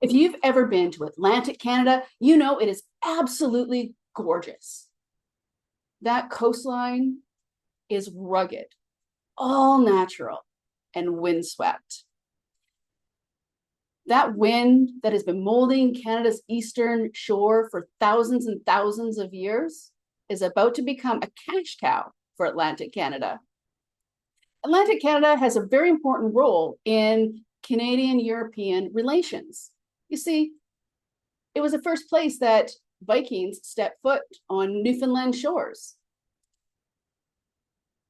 If you've ever been to Atlantic Canada, you know it is absolutely gorgeous. That coastline is rugged, all natural, and windswept. That wind that has been molding Canada's eastern shore for thousands and thousands of years is about to become a cash cow for Atlantic Canada. Atlantic Canada has a very important role in Canadian-European relations. You see, it was the first place that Vikings stepped foot on Newfoundland shores.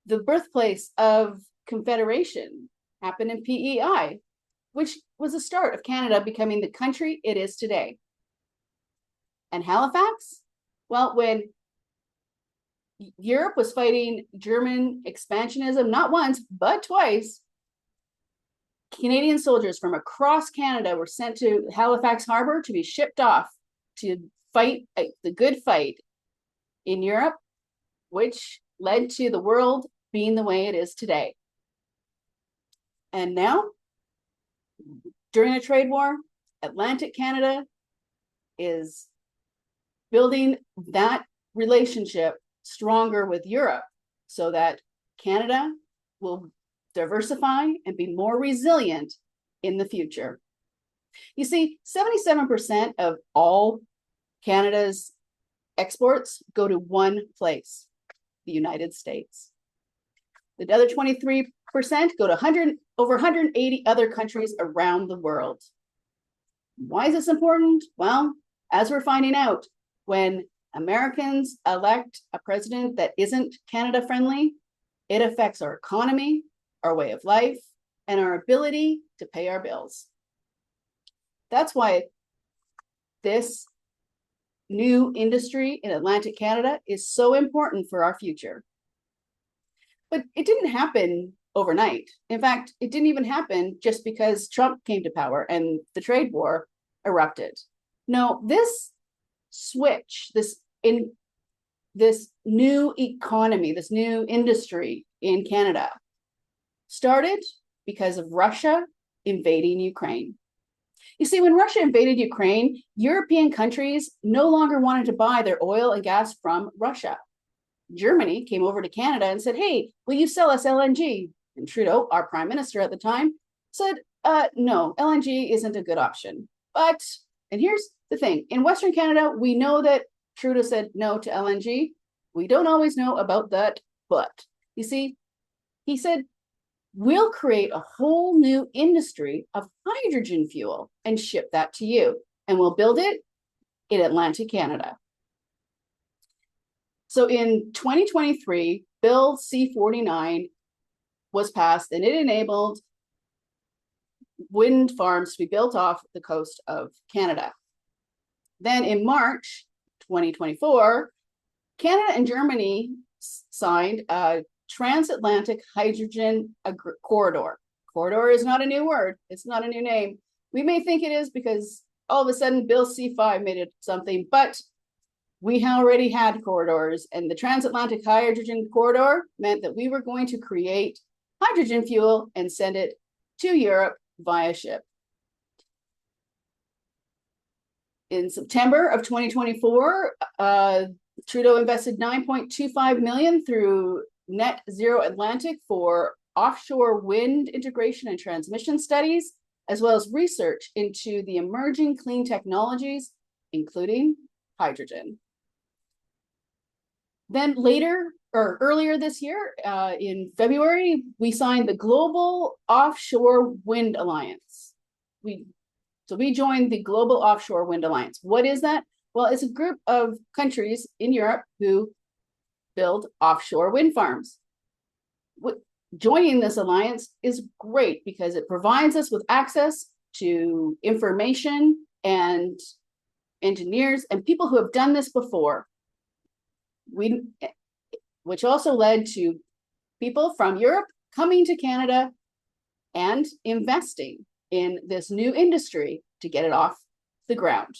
The birthplace of Confederation happened in PEI, which was the start of Canada becoming the country it is today. And Halifax? Well, when Europe was fighting German expansionism, not once, but twice, Canadian soldiers from across Canada were sent to Halifax Harbor to be shipped off to fight the good fight in Europe, which led to the world being the way it is today. And now, during a trade war, Atlantic Canada is building that relationship stronger with Europe so that Canada will diversify and be more resilient in the future. You see, 77% of all Canada's exports go to one place, the United States. The other 23% go to over 180 other countries around the world. Why is this important? Well, as we're finding out, when Americans elect a president that isn't Canada friendly, it affects our economy, our way of life, and our ability to pay our bills. That's why this new industry in Atlantic Canada is so important for our future. But it didn't happen overnight. In fact, it didn't even happen just because Trump came to power and the trade war erupted. No, this switch, this new economy, this new industry in Canada started because of Russia invading Ukraine. You see, when Russia invaded Ukraine, European countries no longer wanted to buy their oil and gas from Russia. Germany came over to Canada and said, hey, will you sell us LNG? And Trudeau, our prime minister at the time, said, no, LNG isn't a good option. But, and here's the thing, in Western Canada, we know that Trudeau said no to LNG. We don't always know about that, but you see, he said, we'll create a whole new industry of hydrogen fuel and ship that to you. And we'll build it in Atlantic Canada. So in 2023, Bill C-49 was passed and it enabled wind farms to be built off the coast of Canada. Then in March 2024, Canada and Germany signed a transatlantic hydrogen corridor. Corridor is not a new word. It's not a new name. We may think it is because all of a sudden Bill C-5 made it something, but we already had corridors, and the transatlantic hydrogen corridor meant that we were going to create hydrogen fuel and send it to Europe via ship. In September of 2024, Trudeau invested $9.25 million through Net Zero Atlantic for offshore wind integration and transmission studies, as well as research into the emerging clean technologies, including hydrogen. Then later, or earlier this year, in February, we signed the Global Offshore Wind Alliance. We joined the Global Offshore Wind Alliance. What is that? Well, it's a group of countries in Europe who build offshore wind farms. Joining this alliance is great because it provides us with access to information and engineers and people who have done this before. Which also led to people from Europe coming to Canada and investing in this new industry to get it off the ground.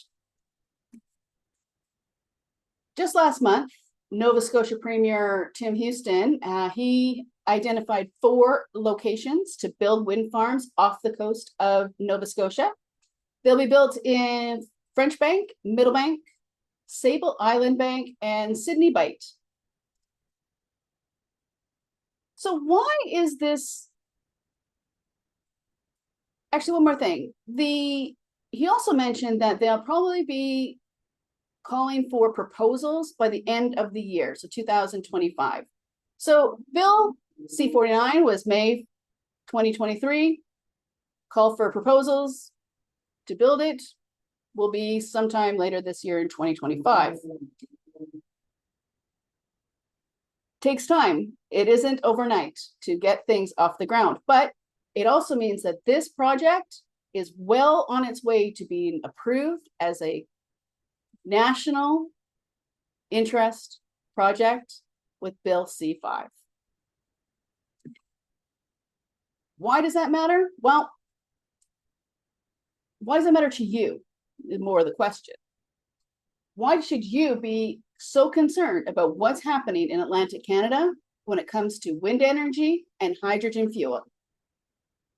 Just last month, Nova Scotia Premier Tim Houston, he identified 4 locations to build wind farms off the coast of Nova Scotia. They'll be built in French Bank, Middlebank, Sable Island Bank, and Sydney Bight. So why is this? Actually, one more thing. He also mentioned that they'll probably be calling for proposals by the end of the year, so 2025. So Bill C-49 was May 2023. Call for proposals to build it will be sometime later this year in 2025. Takes time. It isn't overnight to get things off the ground, but it also means that this project is well on its way to being approved as a national interest project with Bill C-5. Why does that matter? Well, why does it matter to you? Is more of the question. Why should you be so concerned about what's happening in Atlantic Canada when it comes to wind energy and hydrogen fuel?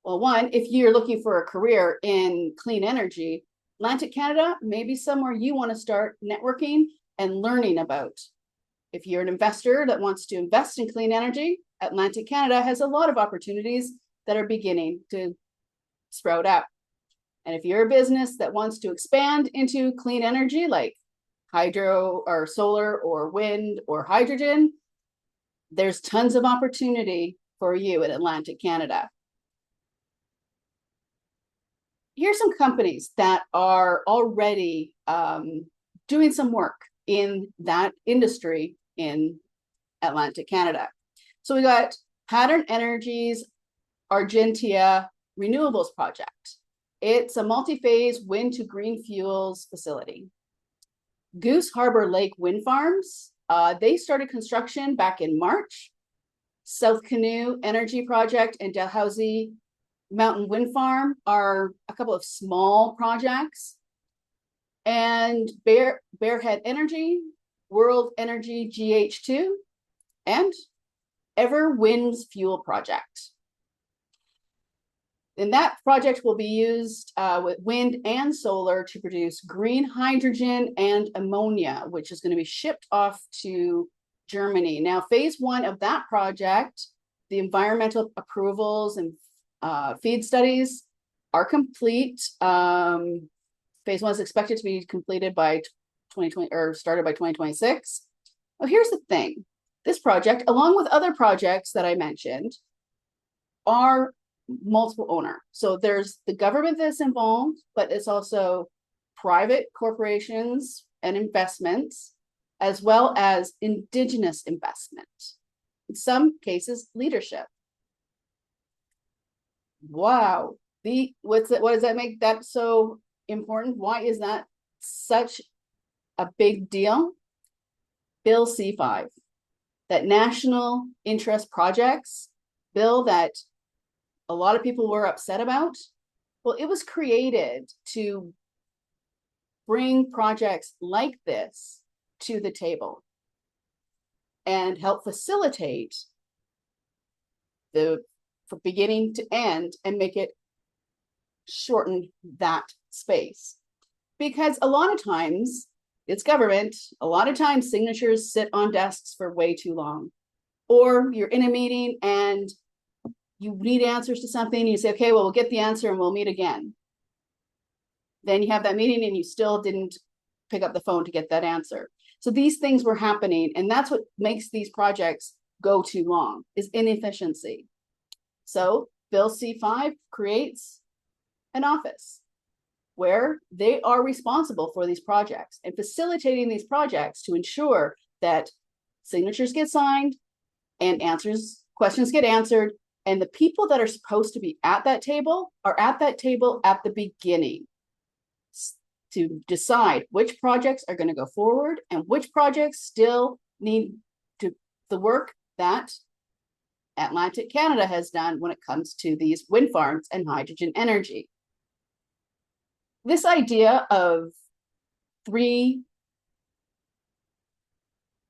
Well, one, if you're looking for a career in clean energy, Atlantic Canada may be somewhere you want to start networking and learning about. If you're an investor that wants to invest in clean energy, Atlantic Canada has a lot of opportunities that are beginning to sprout up. And if you're a business that wants to expand into clean energy, like hydro or solar or wind or hydrogen, there's tons of opportunity for you in Atlantic Canada. Here's some companies that are already doing some work in that industry in Atlantic Canada. So we got Pattern Energy's Argentia Renewables Project. It's a multi-phase wind to green fuels facility. Goose Harbor Lake Wind Farms, they started construction back in March. South Canoe Energy Project and Dalhousie Mountain Wind Farm are a couple of small projects. And Bearhead Energy, World Energy GH2, and Ever Winds Fuel Project. And that project will be used with wind and solar to produce green hydrogen and ammonia, which is going to be shipped off to Germany. Now, phase one of that project, the environmental approvals and feed studies are complete. Phase one is expected to be completed by 2020 or started by 2026. Well, here's the thing. This project, along with other projects that I mentioned, are multiple owner. So there's the government that's involved, but it's also private corporations and investments, as well as Indigenous investment. In some cases, leadership. Wow. What does that make that so important? Why is that such a big deal? Bill C-5, that national interest projects bill that a lot of people were upset about. Well, it was created to bring projects like this to the table and help facilitate the from beginning to end and make it shorten that space. Because a lot of times it's government, a lot of times signatures sit on desks for way too long. Or you're in a meeting and you need answers to something, and you say, okay, well, we'll get the answer and we'll meet again. Then you have that meeting and you still didn't pick up the phone to get that answer. So these things were happening, and that's what makes these projects go too long, is inefficiency. So Bill C-5 creates an office where they are responsible for these projects and facilitating these projects to ensure that signatures get signed and questions get answered. And the people that are supposed to be at that table are at that table at the beginning to decide which projects are going to go forward and which projects still need the work that Atlantic Canada has done when it comes to these wind farms and hydrogen energy. This idea of 3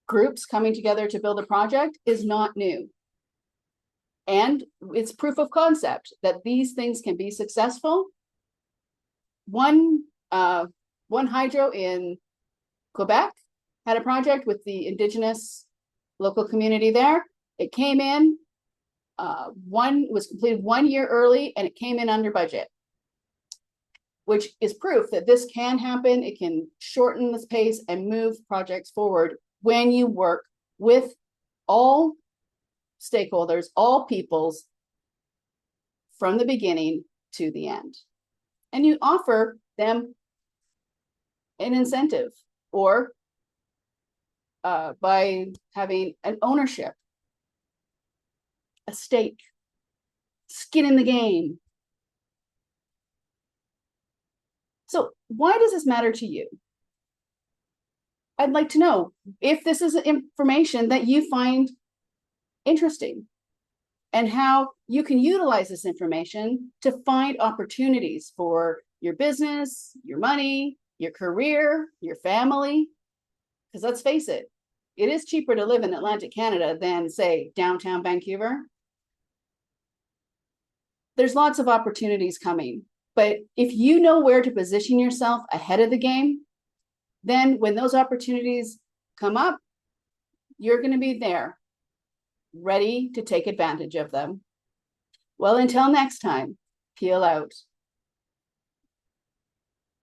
groups coming together to build a project is not new. And it's proof of concept that these things can be successful one hydro in Quebec had a project with the Indigenous local community there. It came in, was completed 1 year early, and it came in under budget, which is proof that this can happen. It can shorten this pace and move projects forward when you work with all stakeholders, all peoples, from the beginning to the end. And you offer them an incentive, or by having an ownership, a stake, skin in the game. So why does this matter to you? I'd like to know if this is information that you find interesting, and how you can utilize this information to find opportunities for your business, your money, your career, your family. Because let's face it, it is cheaper to live in Atlantic Canada than, say, downtown Vancouver. There's lots of opportunities coming, but if you know where to position yourself ahead of the game, then when those opportunities come up, you're going to be there, ready to take advantage of them. Well, until next time, peel out.